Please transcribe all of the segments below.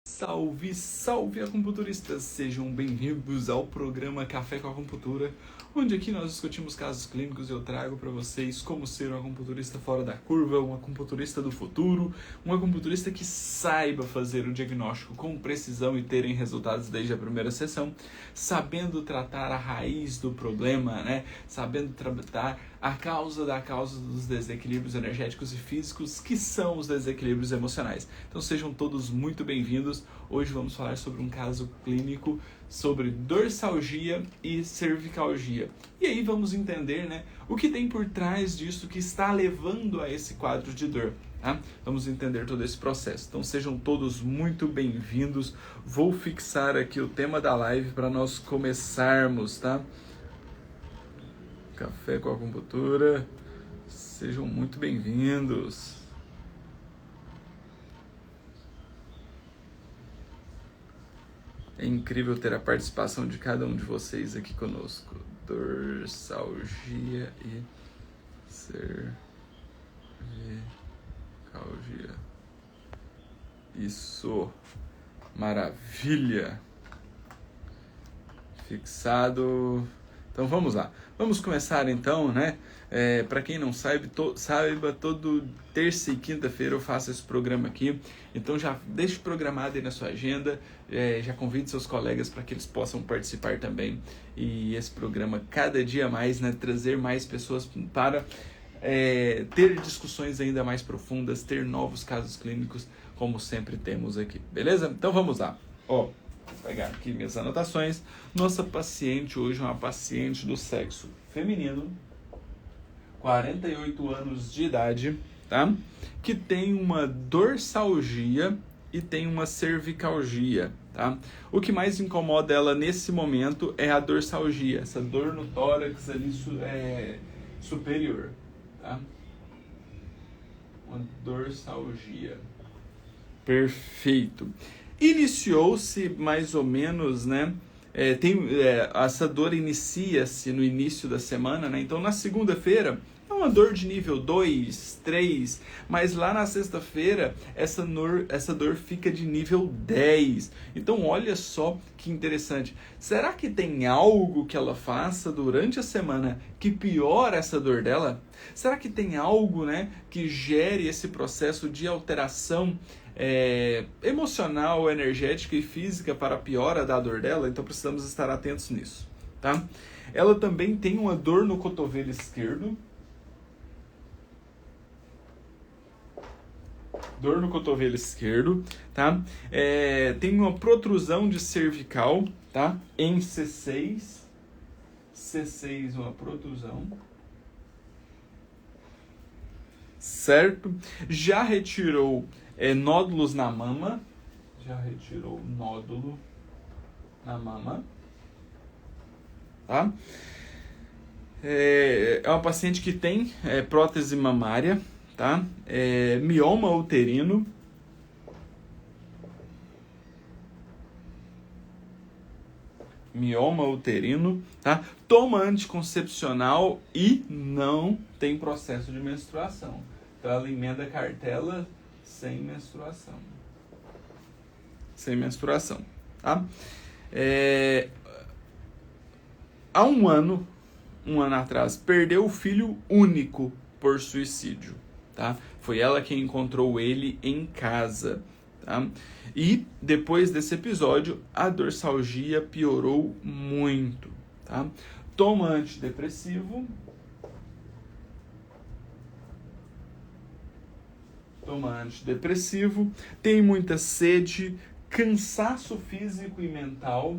Salve, salve acupunturistas! Sejam bem-vindos ao programa Café com Acupuntura, onde aqui nós discutimos casos clínicos e eu trago para vocês como ser um acupunturista fora da curva, um acupunturista do futuro, um acupunturista que saiba fazer o diagnóstico com precisão e terem resultados desde a primeira sessão, sabendo tratar a raiz do problema, Sabendo tratar a causa dos desequilíbrios energéticos e físicos, que são os desequilíbrios emocionais. Então sejam todos muito bem-vindos. Hoje vamos falar sobre um caso clínico sobre dorsalgia e cervicalgia. E aí vamos entender, o que tem por trás disso que está levando a esse quadro de dor. Tá? Vamos entender todo esse processo. Então sejam todos muito bem-vindos. Vou fixar aqui o tema da live para nós começarmos, tá? Café com Acupuntura. Sejam muito bem-vindos. É incrível ter a participação de cada um de vocês aqui conosco. Dorsalgia e cervicalgia. Isso. Maravilha. Fixado. Então vamos lá. Vamos começar então, Para quem não sabe, saiba, todo terça e quinta-feira eu faço esse programa aqui. Então já deixe programado aí na sua agenda, já convide seus colegas para que eles possam participar também. E esse programa cada dia mais, trazer mais pessoas para ter discussões ainda mais profundas, ter novos casos clínicos, como sempre temos aqui. Beleza? Então vamos lá. Vou pegar aqui minhas anotações. Nossa paciente hoje é uma paciente do sexo feminino, 48 anos de idade, tá? Que tem uma dorsalgia e tem uma cervicalgia, tá? O que mais incomoda ela nesse momento é a dorsalgia, essa dor no tórax ali superior, tá? Uma dorsalgia. Perfeito. Iniciou-se mais ou menos, essa dor inicia-se no início da semana, Então na segunda-feira é uma dor de nível 2, 3, mas lá na sexta-feira essa dor fica de nível 10. Então olha só que interessante. Será que tem algo que ela faça durante a semana que piora essa dor dela? Será que tem algo, que gere esse processo de alteração emocional, energética e física para a piora da dor dela? Então precisamos estar atentos nisso, tá? Ela também tem uma dor no cotovelo esquerdo. Dor no cotovelo esquerdo, tá? Tem uma protrusão de cervical, tá? Em C6. C6, uma protrusão. Certo? Já retirou nódulos na mama. Já retirou nódulo na mama. Tá? É uma paciente que tem prótese mamária, tá? Mioma uterino. Mioma uterino, tá? Toma anticoncepcional e não tem processo de menstruação. Então ela emenda a cartela sem menstruação. Sem menstruação, tá? Há um ano atrás, perdeu o filho único por suicídio, tá? Foi ela quem encontrou ele em casa, tá? E depois desse episódio, a dorsalgia piorou muito, tá? Toma antidepressivo. Tem muita sede, cansaço físico e mental.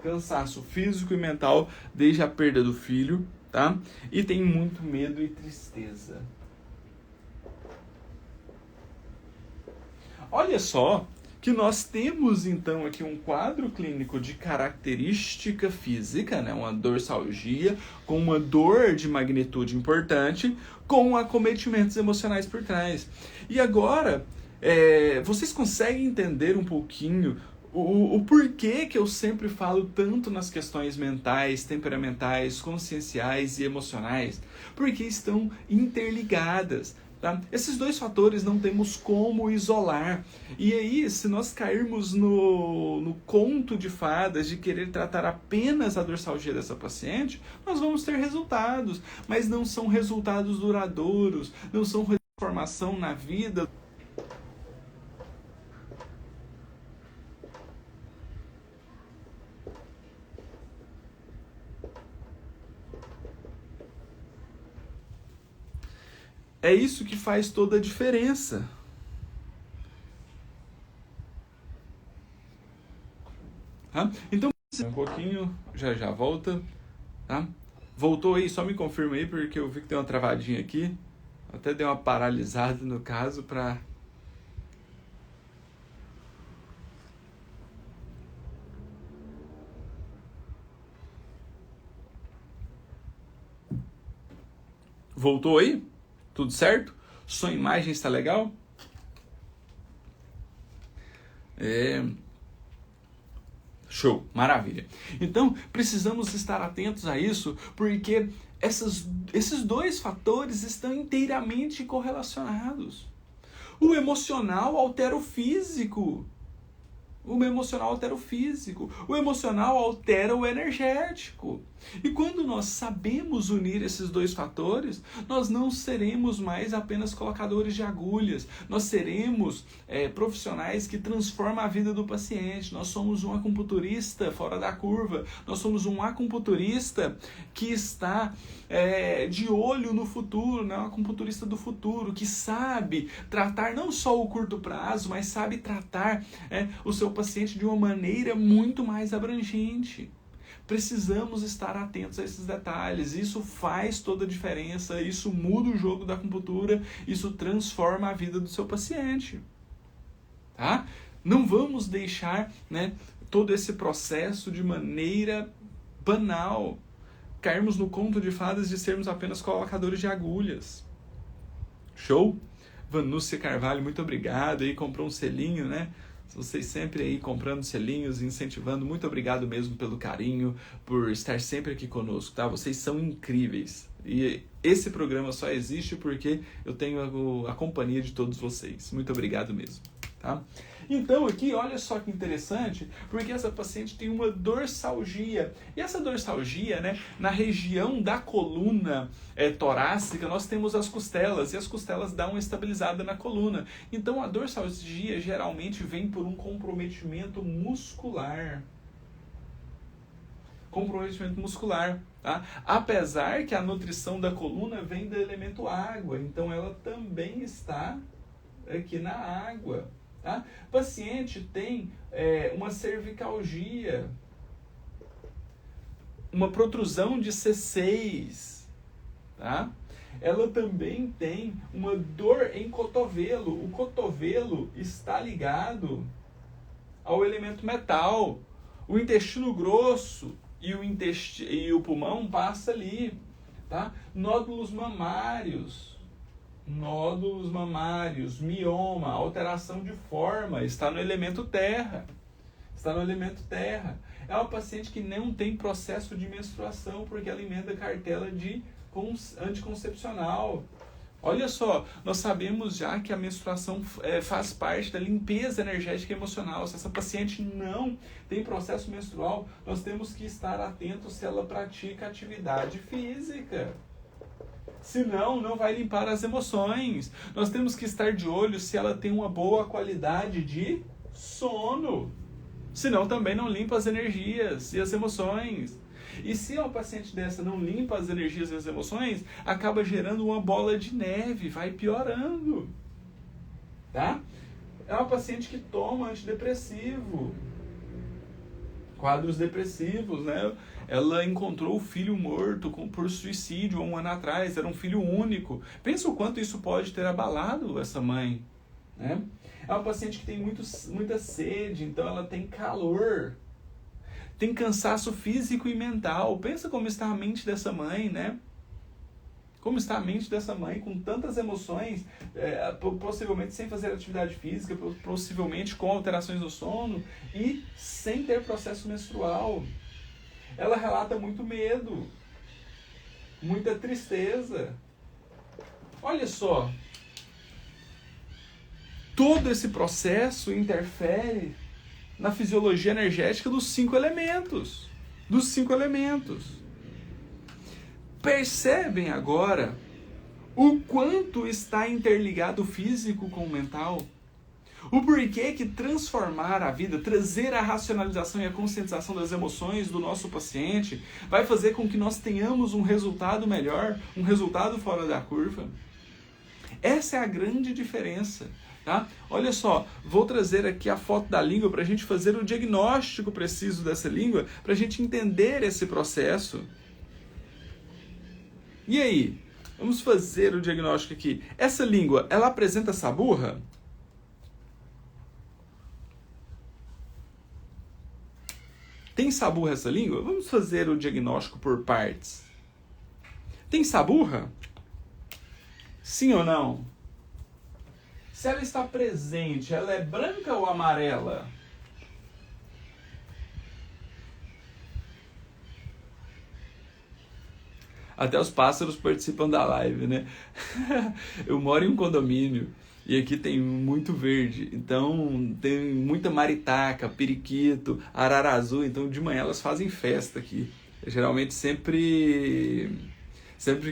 Cansaço físico e mental desde a perda do filho, tá? E tem muito medo e tristeza. Olha só que nós temos então aqui um quadro clínico de característica física, uma dorsalgia, com uma dor de magnitude importante, com acometimentos emocionais por trás. E agora, vocês conseguem entender um pouquinho o porquê que eu sempre falo tanto nas questões mentais, temperamentais, conscienciais e emocionais? Porque estão interligadas. Tá? Esses dois fatores não temos como isolar. E aí, se nós cairmos no conto de fadas de querer tratar apenas a dorsalgia dessa paciente, nós vamos ter resultados, mas não são resultados duradouros, não são transformação na vida. É isso que faz toda a diferença. Tá? Então, um pouquinho, já volta. Tá? Voltou aí, só me confirma aí, porque eu vi que tem uma travadinha aqui. Até deu uma paralisada no caso para... Voltou aí? Tudo certo? Sua imagem está legal? Show, maravilha. Então, precisamos estar atentos a isso, porque esses dois fatores estão inteiramente correlacionados. O emocional altera o físico. O emocional altera o físico. O emocional altera o energético. E quando nós sabemos unir esses dois fatores, nós não seremos mais apenas colocadores de agulhas. Nós seremos profissionais que transformam a vida do paciente. Nós somos um acupunturista fora da curva. Nós somos um acupunturista que está de olho no futuro, né? Um acupunturista do futuro, que sabe tratar não só o curto prazo, mas sabe tratar o seu paciente de uma maneira muito mais abrangente. Precisamos estar atentos a esses detalhes. Isso faz toda a diferença, isso muda o jogo da acupuntura, isso transforma a vida do seu paciente. Tá? Não vamos deixar, né, todo esse processo de maneira banal, cairmos no conto de fadas de sermos apenas colocadores de agulhas. Show? Vanúcia Carvalho, muito obrigado aí, comprou um selinho, né? Vocês sempre aí comprando selinhos, incentivando, muito obrigado mesmo pelo carinho, por estar sempre aqui conosco, tá? Vocês são incríveis. E esse programa só existe porque eu tenho a companhia de todos vocês. Muito obrigado mesmo, tá? Então aqui, olha só que interessante, porque essa paciente tem uma dorsalgia. E essa dorsalgia, né, na região da coluna torácica, nós temos as costelas, e as costelas dão uma estabilizada na coluna. Então a dorsalgia geralmente vem por um comprometimento muscular. Comprometimento muscular, tá? Apesar que a nutrição da coluna vem do elemento água, então ela também está aqui na água. Tá? O paciente tem uma cervicalgia, uma protrusão de C6, tá? Ela também tem uma dor em cotovelo. O cotovelo está ligado ao elemento metal. O intestino grosso e o pulmão passa ali, tá? Nódulos mamários, mioma, alteração de forma, está no elemento terra. É uma paciente que não tem processo de menstruação porque ela emenda cartela de anticoncepcional. Olha só, nós sabemos já que a menstruação faz parte da limpeza energética e emocional. Se essa paciente não tem processo menstrual, nós temos que estar atentos se ela pratica atividade física. Senão, não vai limpar as emoções. Nós temos que estar de olho se ela tem uma boa qualidade de sono. Senão, também não limpa as energias e as emoções. E se uma paciente dessa não limpa as energias e as emoções, acaba gerando uma bola de neve, vai piorando. Tá? É uma paciente que toma antidepressivo. Quadros depressivos, né? Ela encontrou o filho morto por suicídio há um ano atrás, era um filho único. Pensa o quanto isso pode ter abalado essa mãe, né? É uma paciente que tem muita sede, então ela tem calor. Tem cansaço físico e mental. Pensa como está a mente dessa mãe, né? Como está a mente dessa mãe com tantas emoções, possivelmente sem fazer atividade física, possivelmente com alterações no sono e sem ter processo menstrual. Ela relata muito medo, muita tristeza. Olha só, todo esse processo interfere na fisiologia energética dos 5 elementos. Dos 5 elementos. Percebem agora o quanto está interligado o físico com o mental? O porquê que transformar a vida, trazer a racionalização e a conscientização das emoções do nosso paciente vai fazer com que nós tenhamos um resultado melhor, um resultado fora da curva? Essa é a grande diferença. Tá? Olha só, vou trazer aqui a foto da língua para a gente fazer o diagnóstico preciso dessa língua, para a gente entender esse processo. E aí? Vamos fazer o diagnóstico aqui. Essa língua, ela apresenta saburra? Tem saburra essa língua? Vamos fazer o diagnóstico por partes. Tem saburra? Sim ou não? Se ela está presente, ela é branca ou amarela? Até os pássaros participam da live, né? Eu moro em um condomínio e aqui tem muito verde. Então tem muita maritaca, periquito, arara azul. Então de manhã elas fazem festa aqui. Geralmente sempre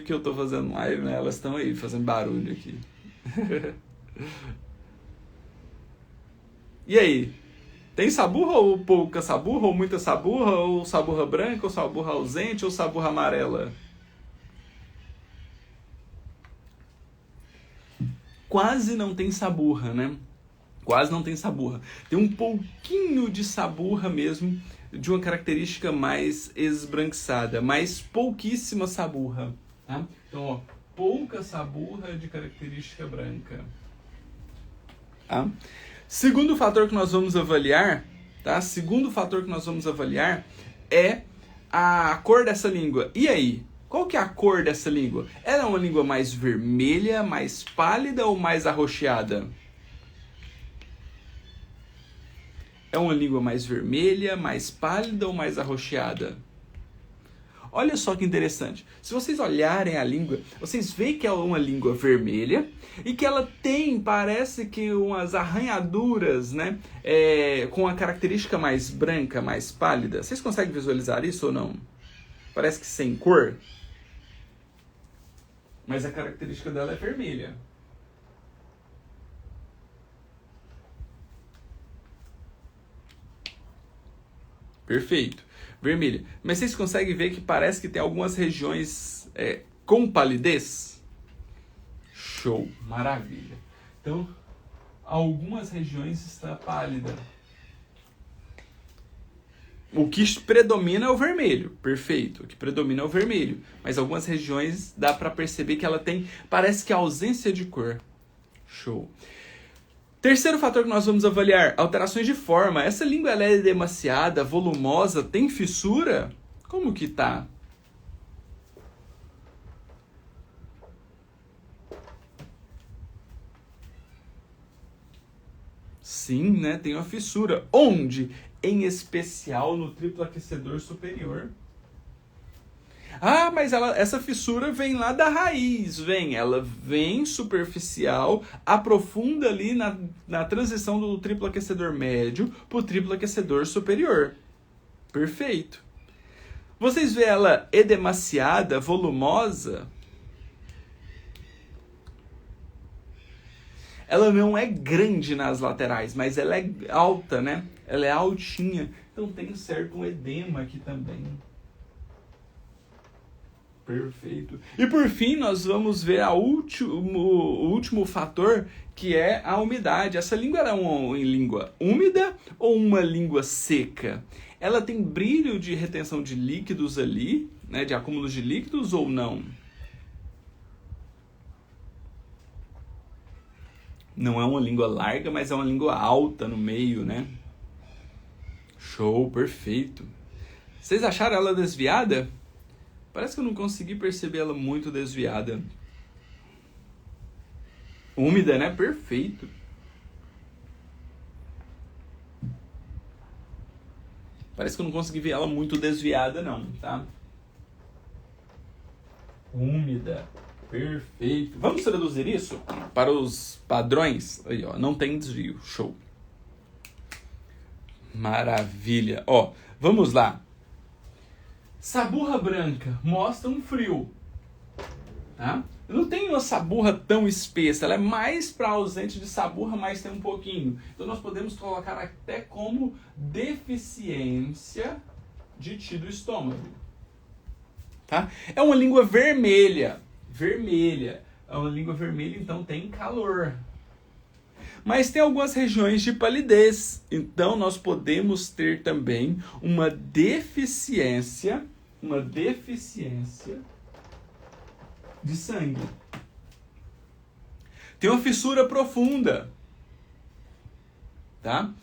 que eu tô fazendo live, né, elas estão aí fazendo barulho aqui. E aí? Tem saburra ou pouca saburra, ou muita saburra, ou saburra branca, ou saburra ausente, ou saburra amarela? Quase não tem saburra, né? Quase não tem saburra. Tem um pouquinho de saburra mesmo, de uma característica mais esbranquiçada, mas pouquíssima saburra. Tá? Então, ó, pouca saburra de característica branca. Tá? Segundo fator que nós vamos avaliar, tá? Segundo fator que nós vamos avaliar é a cor dessa língua. E aí? Qual que é a cor dessa língua? Ela é uma língua mais vermelha, mais pálida ou mais arroxeada? É uma língua mais vermelha, mais pálida ou mais arroxeada? Olha só que interessante. Se vocês olharem a língua, vocês veem que é uma língua vermelha e que ela tem, parece que umas arranhaduras, né? Com a característica mais branca, mais pálida. Vocês conseguem visualizar isso ou não? Parece que sem cor. Mas a característica dela é vermelha. Perfeito. Vermelha. Mas vocês conseguem ver que parece que tem algumas regiões com palidez? Show. Maravilha. Então, algumas regiões está pálida. O que predomina é o vermelho. Perfeito. O que predomina é o vermelho. Mas algumas regiões dá para perceber que ela tem, parece que ausência de cor. Show. Terceiro fator que nós vamos avaliar, alterações de forma. Essa língua ela é demasiada, volumosa, tem fissura? Como que tá? Sim, né? Tem uma fissura. Onde? Em especial no triplo aquecedor superior. Ah, mas essa fissura vem lá da raiz, ela vem superficial, aprofunda ali na transição do triplo aquecedor médio para o triplo aquecedor superior. Perfeito. Vocês veem ela edemaciada, volumosa? Ela não é grande nas laterais, mas ela é alta, né? Ela é altinha, então tem um certo edema aqui também. Perfeito. E por fim, nós vamos ver o último fator, que é a umidade. Essa língua é uma língua úmida ou uma língua seca? Ela tem brilho de retenção de líquidos ali, né, de acúmulos de líquidos ou não? Não é uma língua larga, mas é uma língua alta no meio, né? Show, perfeito. Vocês acharam ela desviada? Parece que eu não consegui perceber ela muito desviada. Úmida, né? Perfeito. Parece que eu não consegui ver ela muito desviada, não, tá? Úmida. Perfeito. Vamos traduzir isso para os padrões? Aí, ó, não tem desvio. Show. Maravilha. Ó, vamos lá. Saburra branca mostra um frio. Tá? Eu não tenho uma saburra tão espessa, ela é mais para ausente de saburra, mas tem um pouquinho. Então nós podemos colocar até como deficiência de Ti do estômago. Tá? É uma língua vermelha. Vermelha. É uma língua vermelha, então tem calor. Mas tem algumas regiões de palidez. Então nós podemos ter também uma deficiência de sangue. Tem uma fissura profunda, tá?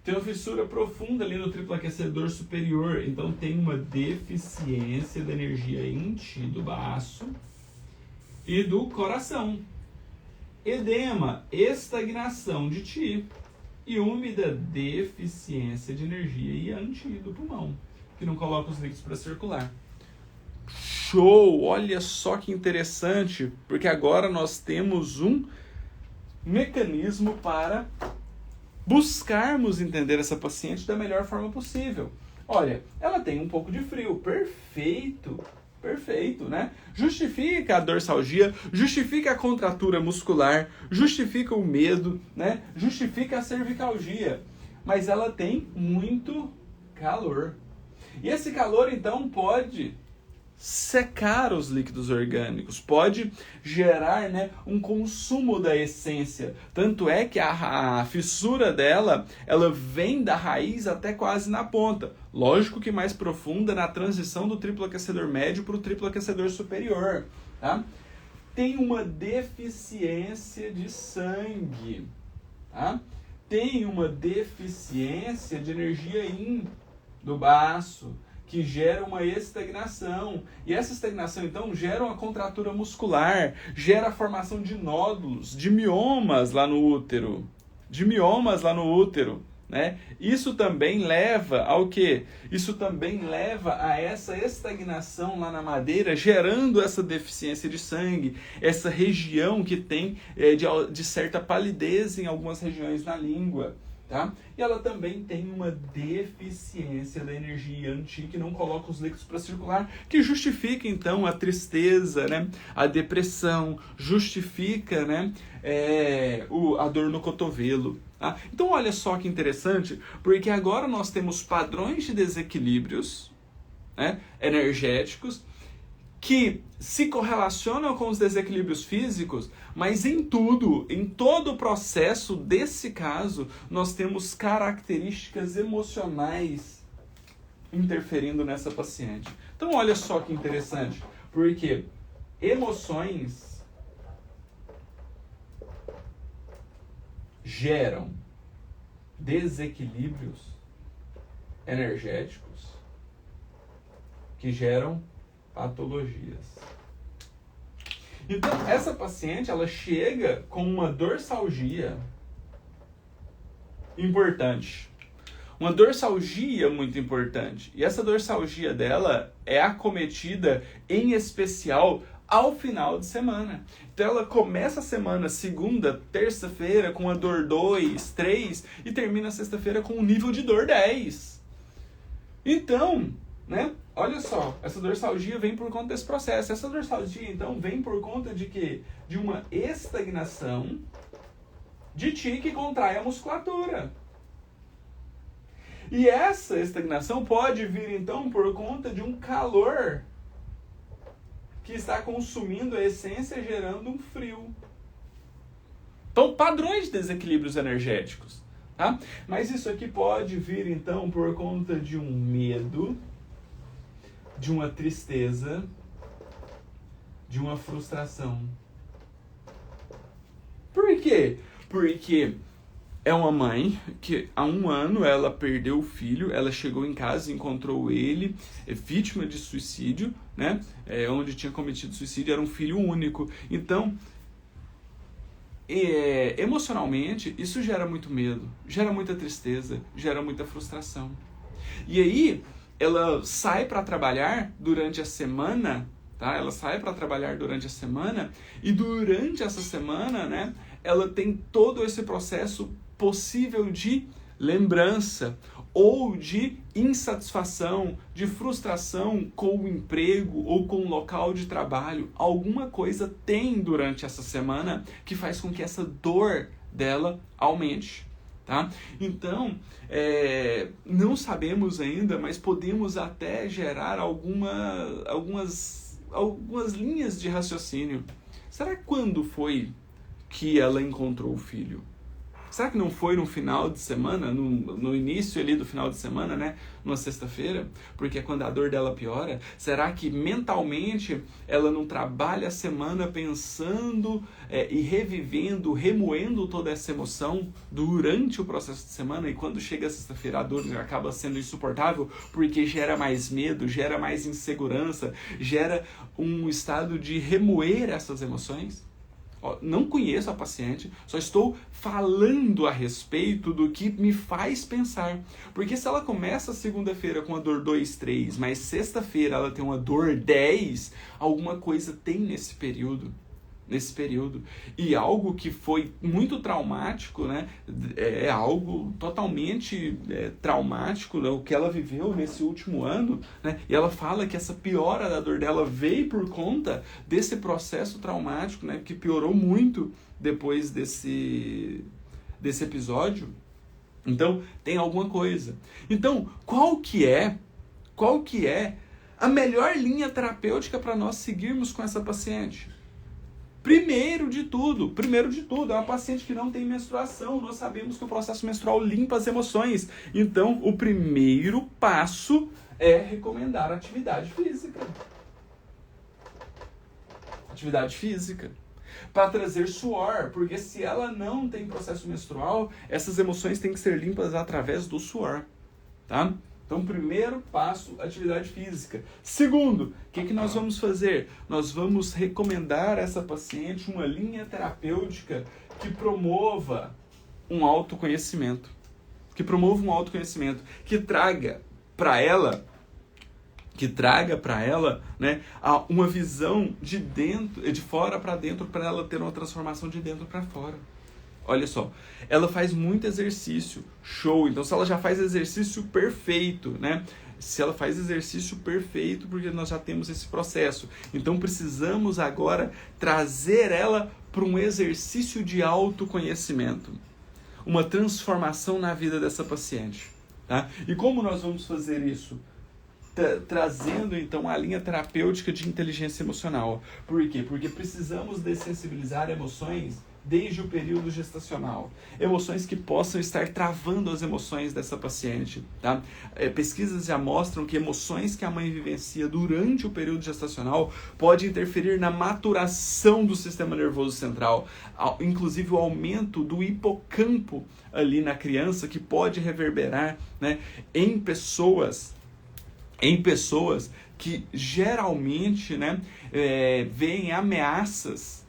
Tem uma fissura profunda ali no triplo aquecedor superior, então tem uma deficiência da energia em Ti do baço e do coração. Edema, estagnação de Ti. E úmida, deficiência de energia Yang Ti do pulmão, que não coloca os líquidos para circular. Show! Olha só que interessante, porque agora nós temos um mecanismo para buscarmos entender essa paciente da melhor forma possível. Olha, ela tem um pouco de frio, perfeito, né? Justifica a dorsalgia, justifica a contratura muscular, justifica o medo, né? Justifica a cervicalgia, mas ela tem muito calor. E esse calor, então, pode secar os líquidos orgânicos, pode gerar, né, um consumo da essência. Tanto é que a fissura dela, ela vem da raiz até quase na ponta. Lógico que mais profunda na transição do triplo aquecedor médio para o triplo aquecedor superior. Tá? Tem uma deficiência de sangue. Tá? Tem uma deficiência de energia yin do baço, que gera uma estagnação. E essa estagnação, então, gera uma contratura muscular, gera a formação de nódulos, de miomas lá no útero. Né? Isso também leva ao quê? Isso também leva a essa estagnação lá na madeira, gerando essa deficiência de sangue, essa região que tem de certa palidez em algumas regiões na língua. Tá? E ela também tem uma deficiência da energia Yang Ti, que não coloca os líquidos para circular, que justifica então a tristeza, né? A depressão, justifica, né? A dor no cotovelo. Tá? Então olha só que interessante, porque agora nós temos padrões de desequilíbrios, né, energéticos, que se correlacionam com os desequilíbrios físicos, mas em todo o processo desse caso, nós temos características emocionais interferindo nessa paciente. Então olha só que interessante, porque emoções geram desequilíbrios energéticos que geram patologias. Então, essa paciente, ela chega com uma dorsalgia importante. Uma dorsalgia muito importante. E essa dorsalgia dela é acometida, em especial, ao final de semana. Então, ela começa a semana, segunda, terça-feira, com a dor 2, 3, e termina a sexta-feira com um nível de dor 10. Então, né? Olha só, essa dorsalgia vem por conta desse processo. Essa dorsalgia, então, vem por conta de quê? De uma estagnação de Ti que contrai a musculatura. E essa estagnação pode vir, então, por conta de um calor que está consumindo a essência, gerando um frio. Então, padrões de desequilíbrios energéticos. Tá? Mas isso aqui pode vir, então, por conta de um medo, de uma tristeza, de uma frustração. Por quê? Porque é uma mãe que há 1 ano ela perdeu o filho, ela chegou em casa e encontrou ele vítima de suicídio, né? Onde tinha cometido suicídio, era um filho único. Então, emocionalmente, isso gera muito medo, gera muita tristeza, gera muita frustração. E aí, ela sai para trabalhar durante a semana tá? Ela sai para trabalhar durante a semana e durante essa semana, né, ela tem todo esse processo possível de lembrança ou de insatisfação, de frustração com o emprego ou com o local de trabalho. Alguma coisa tem durante essa semana que faz com que essa dor dela aumente. Tá? Então, não sabemos ainda, mas podemos até gerar algumas linhas de raciocínio. Será que quando foi que ela encontrou o filho? Será que não foi no final de semana, no início ali do final de semana, né? Numa sexta-feira? Porque é quando a dor dela piora. Será que mentalmente ela não trabalha a semana pensando e revivendo, remoendo toda essa emoção durante o processo de semana? E quando chega a sexta-feira, a dor acaba sendo insuportável porque gera mais medo, gera mais insegurança, gera um estado de remoer essas emoções? Não conheço a paciente, só estou falando a respeito do que me faz pensar. Porque se ela começa segunda-feira com a dor 2, 3, mas sexta-feira ela tem uma dor 10, alguma coisa tem nesse período. E algo que foi muito traumático, né? É algo totalmente traumático, né? O que ela viveu nesse último ano, né? E ela fala que essa piora da dor dela veio por conta desse processo traumático, né? Que piorou muito depois desse episódio. Então, tem alguma coisa. Então, qual que é a melhor linha terapêutica para nós seguirmos com essa paciente? Primeiro de tudo, é uma paciente que não tem menstruação. Nós sabemos que o processo menstrual limpa as emoções. Então, o primeiro passo é recomendar atividade física. Atividade física. Para trazer suor, porque se ela não tem processo menstrual, essas emoções têm que ser limpas através do suor, tá? Então, primeiro passo, atividade física. Segundo, o que nós vamos fazer? Nós vamos recomendar a essa paciente uma linha terapêutica que promova um autoconhecimento. Que traga para ela, né, uma visão de fora para dentro, para ela ter uma transformação de dentro para fora. Olha só, ela faz muito exercício, show. Então, se ela já faz exercício perfeito, né? Se ela faz exercício perfeito, porque nós já temos esse processo. Então, precisamos agora trazer ela para um exercício de autoconhecimento. Uma transformação na vida dessa paciente. Tá? E como nós vamos fazer isso? Trazendo, então, a linha terapêutica de inteligência emocional. Por quê? Porque precisamos dessensibilizar emoções desde o período gestacional. Emoções que possam estar travando as emoções dessa paciente. Tá? Pesquisas já mostram que emoções que a mãe vivencia durante o período gestacional pode interferir na maturação do sistema nervoso central. Inclusive o aumento do hipocampo ali na criança, que pode reverberar, né, em pessoas que geralmente, né, veem ameaças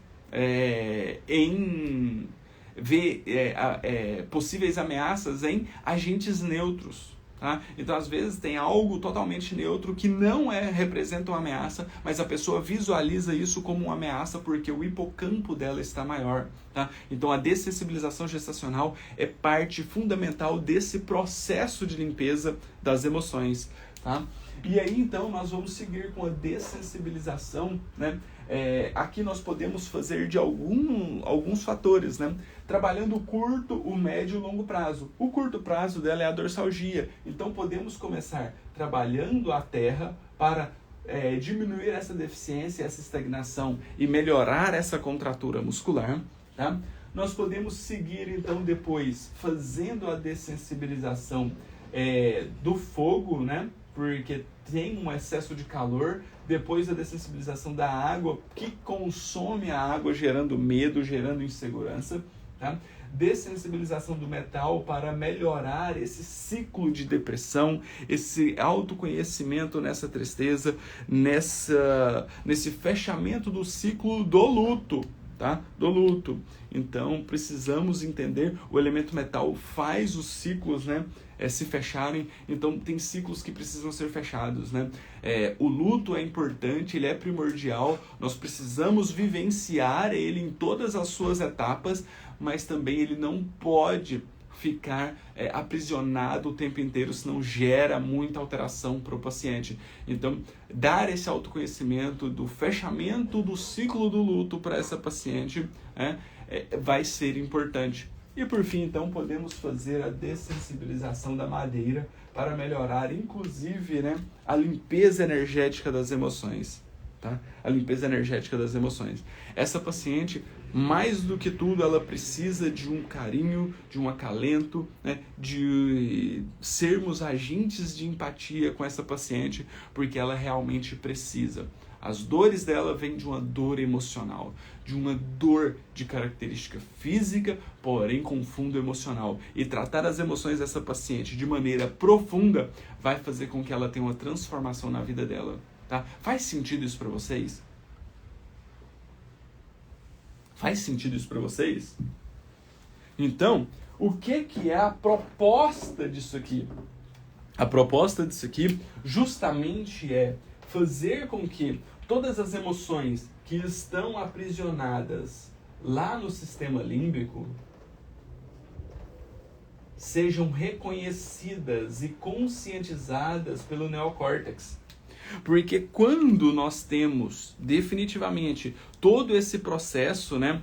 possíveis ameaças em agentes neutros. Tá? Então, às vezes, tem algo totalmente neutro que não representa uma ameaça, mas a pessoa visualiza isso como uma ameaça porque o hipocampo dela está maior. Tá? Então, a dessensibilização gestacional é parte fundamental desse processo de limpeza das emoções. Tá? E aí, então, nós vamos seguir com a dessensibilização, né? Aqui nós podemos fazer de alguns fatores, né? Trabalhando o curto, o médio e o longo prazo. O curto prazo dela é a dorsalgia. Então, podemos começar trabalhando a terra para diminuir essa deficiência, essa estagnação e melhorar essa contratura muscular. Tá? Nós podemos seguir, então, depois fazendo a dessensibilização do fogo, né? Porque tem um excesso de calor, depois a dessensibilização da água, que consome a água, gerando medo, gerando insegurança. Tá? Dessensibilização do metal para melhorar esse ciclo de depressão, esse autoconhecimento nessa tristeza, nesse fechamento do ciclo do luto. tá? Do luto. Então, precisamos entender, o elemento metal faz os ciclos, né, se fecharem, então tem ciclos que precisam ser fechados, né? O luto é importante, ele é primordial, nós precisamos vivenciar ele em todas as suas etapas, mas também ele não pode ficar aprisionado o tempo inteiro, senão gera muita alteração para o paciente. Então, dar esse autoconhecimento do fechamento do ciclo do luto para essa paciente vai ser importante. E por fim, então, podemos fazer a dessensibilização da madeira para melhorar, inclusive, né, a limpeza energética das emoções. Tá? A limpeza energética das emoções. Essa paciente, mais do que tudo, ela precisa de um carinho, de um acalento, né, de sermos agentes de empatia com essa paciente, porque ela realmente precisa. As dores dela vêm de uma dor emocional, de uma dor de característica física, porém com fundo emocional. E tratar as emoções dessa paciente de maneira profunda vai fazer com que ela tenha uma transformação na vida dela. Tá? Faz sentido isso para vocês? Faz sentido isso para vocês? Então, o que é a proposta disso aqui? A proposta disso aqui justamente é fazer com que todas as emoções que estão aprisionadas lá no sistema límbico sejam reconhecidas e conscientizadas pelo neocórtex. Porque quando nós temos definitivamente todo esse processo, né,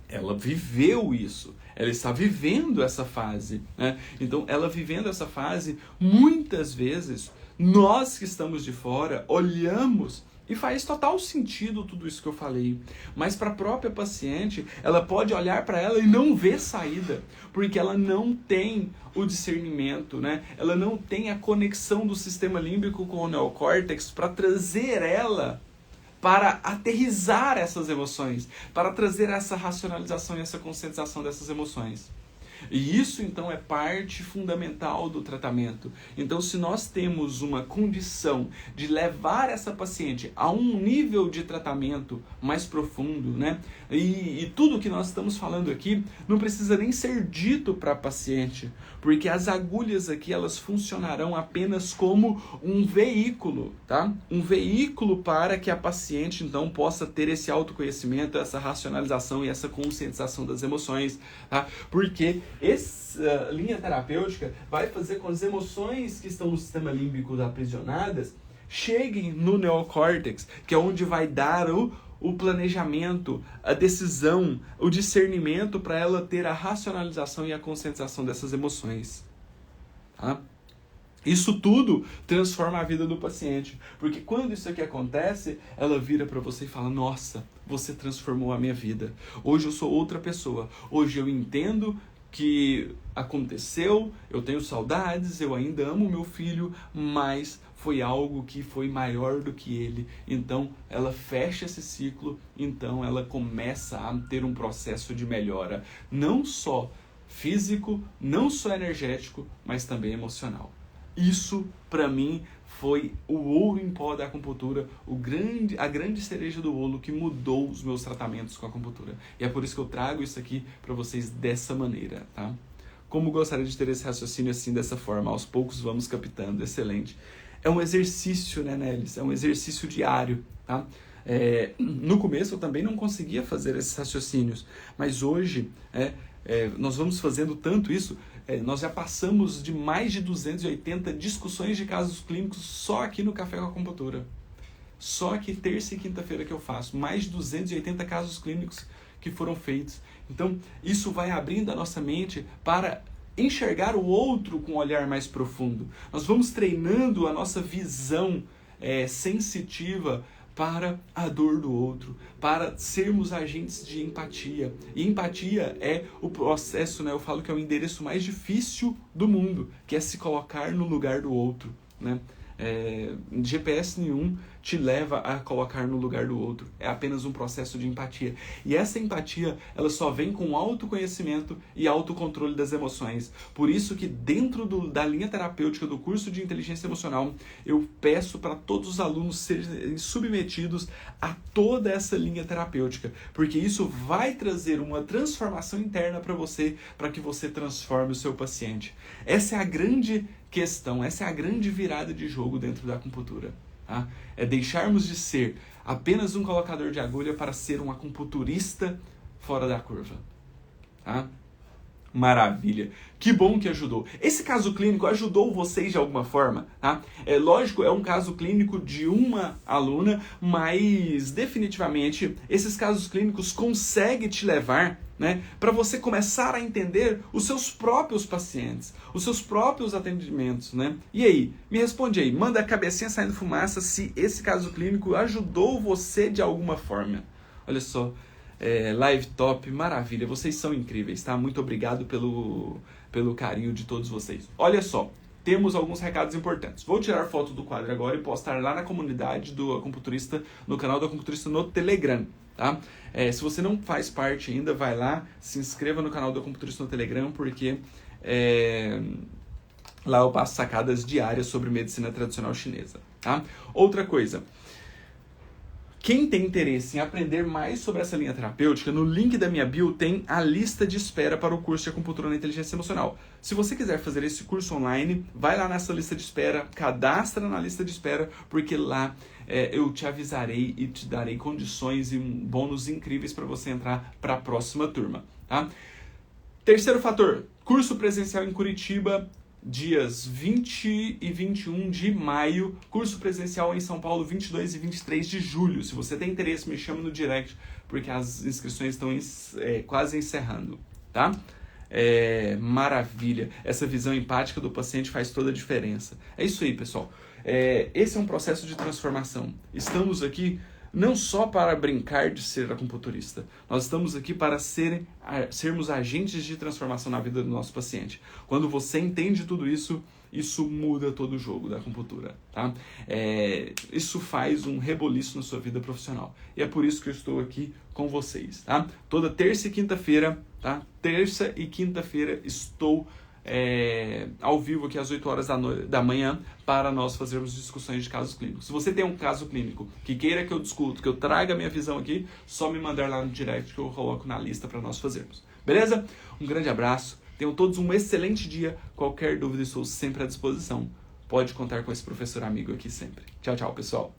ela viveu isso, ela está vivendo essa fase, né? Então, ela vivendo essa fase, muitas vezes, nós que estamos de fora, olhamos e faz total sentido tudo isso que eu falei. Mas para a própria paciente, ela pode olhar para ela e não ver saída, porque ela não tem o discernimento, né? Ela não tem a conexão do sistema límbico com o neocórtex para trazer ela para aterrizar essas emoções, para trazer essa racionalização e essa conscientização dessas emoções. E isso, então, é parte fundamental do tratamento. Então, se nós temos uma condição de levar essa paciente a um nível de tratamento mais profundo, né? E tudo que nós estamos falando aqui não precisa nem ser dito para a paciente, porque as agulhas aqui, elas funcionarão apenas como um veículo, tá? Um veículo para que a paciente, então, possa ter esse autoconhecimento, essa racionalização e essa conscientização das emoções, tá? Porque essa linha terapêutica vai fazer com que as emoções que estão no sistema límbico aprisionadas cheguem no neocórtex, que é onde vai dar o planejamento, a decisão, o discernimento para ela ter a racionalização e a conscientização dessas emoções. Tá? Isso tudo transforma a vida do paciente, porque quando isso aqui acontece, ela vira para você e fala: nossa, você transformou a minha vida. Hoje eu sou outra pessoa. Hoje eu entendo que aconteceu, eu tenho saudades, eu ainda amo meu filho, mas foi algo que foi maior do que ele. Então ela fecha esse ciclo, então ela começa a ter um processo de melhora, não só físico, não só energético, mas também emocional. Isso, para mim, foi o ouro em pó da acupuntura, a grande cereja do bolo que mudou os meus tratamentos com a acupuntura. E é por isso que eu trago isso aqui para vocês dessa maneira, tá? Como gostaria de ter esse raciocínio assim, dessa forma? Aos poucos vamos captando, excelente. É um exercício, né, Nélis? É um exercício diário, tá? No começo eu também não conseguia fazer esses raciocínios, mas hoje nós vamos fazendo tanto isso. Nós já passamos de mais de 280 discussões de casos clínicos só aqui no Café com a Acupuntura. Só aqui terça e quinta-feira que eu faço. Mais de 280 casos clínicos que foram feitos. Então, isso vai abrindo a nossa mente para enxergar o outro com um olhar mais profundo. Nós vamos treinando a nossa visão sensitiva para a dor do outro, para sermos agentes de empatia. E empatia é o processo, né? Eu falo que é o endereço mais difícil do mundo, que é se colocar no lugar do outro, né? GPS nenhum te leva a colocar no lugar do outro. É apenas um processo de empatia. E essa empatia, ela só vem com autoconhecimento e autocontrole das emoções. Por isso que dentro da linha terapêutica do curso de inteligência emocional, eu peço para todos os alunos serem submetidos a toda essa linha terapêutica, porque isso vai trazer uma transformação interna para você, para que você transforme o seu paciente. Essa é a grande questão, essa é a grande virada de jogo dentro da acupuntura. Tá? É deixarmos de ser apenas um colocador de agulha para ser um acupunturista fora da curva. Tá? Maravilha. Que bom que ajudou. Esse caso clínico ajudou vocês de alguma forma, tá? É lógico, é um caso clínico de uma aluna, mas definitivamente esses casos clínicos conseguem te levar, né, para você começar a entender os seus próprios pacientes, os seus próprios atendimentos, né? E aí, me responde aí, manda a cabecinha saindo fumaça se esse caso clínico ajudou você de alguma forma. Olha só. Live top, maravilha, vocês são incríveis, tá? Muito obrigado pelo carinho de todos vocês. Olha só, temos alguns recados importantes. Vou tirar foto do quadro agora e postar lá na comunidade do Acupunturista, no canal do Acupunturista no Telegram, tá? Se você não faz parte ainda, vai lá, se inscreva no canal do Acupunturista no Telegram, porque lá eu passo sacadas diárias sobre medicina tradicional chinesa, tá? Outra coisa, quem tem interesse em aprender mais sobre essa linha terapêutica, no link da minha bio tem a lista de espera para o curso de acupuntura na inteligência emocional. Se você quiser fazer esse curso online, vai lá nessa lista de espera, cadastra na lista de espera, porque lá eu te avisarei e te darei condições e bônus incríveis para você entrar para a próxima turma. Tá? Terceiro fator, curso presencial em Curitiba, dias 20 e 21 de maio, curso presencial em São Paulo, 22 e 23 de julho. Se você tem interesse, me chama no direct, porque as inscrições estão quase encerrando, tá? Maravilha. Essa visão empática do paciente faz toda a diferença. É isso aí, pessoal. Esse é um processo de transformação. Estamos aqui não só para brincar de ser acupunturista, nós estamos aqui para sermos agentes de transformação na vida do nosso paciente. Quando você entende tudo isso, isso muda todo o jogo da acupuntura, tá? Isso faz um reboliço na sua vida profissional. E é por isso que eu estou aqui com vocês, tá? Toda terça e quinta-feira, tá? Terça e quinta-feira estou ao vivo aqui às 8 horas da manhã para nós fazermos discussões de casos clínicos. Se você tem um caso clínico que queira que eu discuta, que eu traga a minha visão aqui, só me mandar lá no direct que eu coloco na lista para nós fazermos. Beleza? Um grande abraço. Tenham todos um excelente dia. Qualquer dúvida, estou sempre à disposição. Pode contar com esse professor amigo aqui sempre. Tchau, tchau, pessoal.